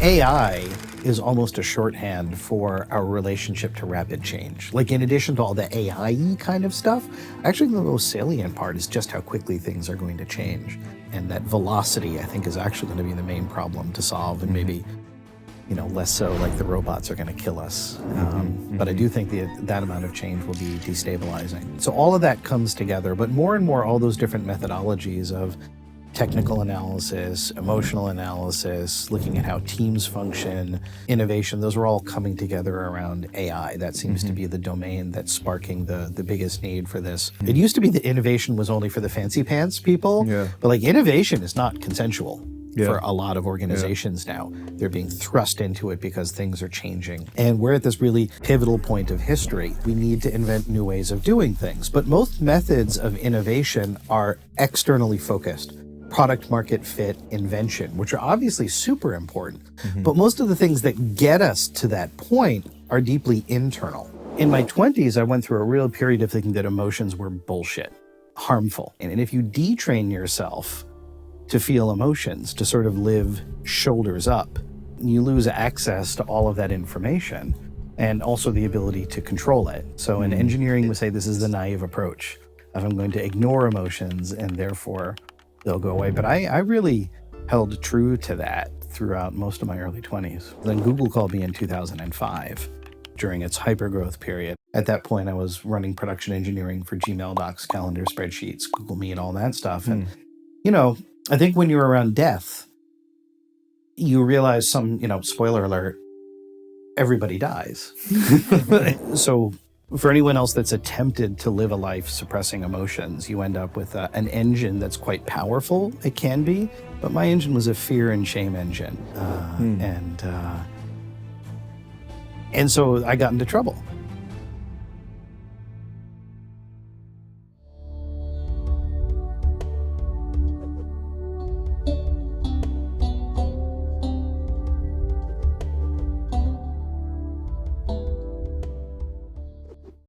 AI is almost a shorthand for our relationship to rapid change. Like, in addition to all the AI kind of stuff, actually the most salient part is just how quickly things are going to change. And that velocity, I think, is actually going to be the main problem to solve, and maybe, less so like the robots are going to kill us. But I do think that amount of change will be destabilizing. So all of that comes together, but more and more, all those different methodologies of technical analysis, emotional analysis, looking at how teams function, innovation, those are all coming together around AI. That seems to be the domain that's sparking the biggest need for this. It used to be that innovation was only for the fancy pants people, but like innovation is not consensual for a lot of organizations now. They're being thrust into it because things are changing. And we're at this really pivotal point of history. We need to invent new ways of doing things. But most methods of innovation are externally focused. Product market fit, invention, which are obviously super important. But most of the things that get us to that point are deeply internal. In my 20s, I went through a real period of thinking that emotions were bullshit, harmful. And if you detrain yourself to feel emotions, to sort of live shoulders up, you lose access to all of that information and also the ability to control it. So in engineering, we say this is the naive approach of I'm going to ignore emotions and therefore they'll go away. But I really held true to that throughout most of my early 20s. Then Google called me in 2005 during its hypergrowth period. At that point, I was running production engineering for Gmail docs, calendar spreadsheets, Google Meet, all that stuff. And, I think when you're around death, you realize spoiler alert, everybody dies. So for anyone else that's attempted to live a life suppressing emotions, you end up with an engine that's quite powerful. It can be, but my engine was a fear and shame engine. And so I got into trouble.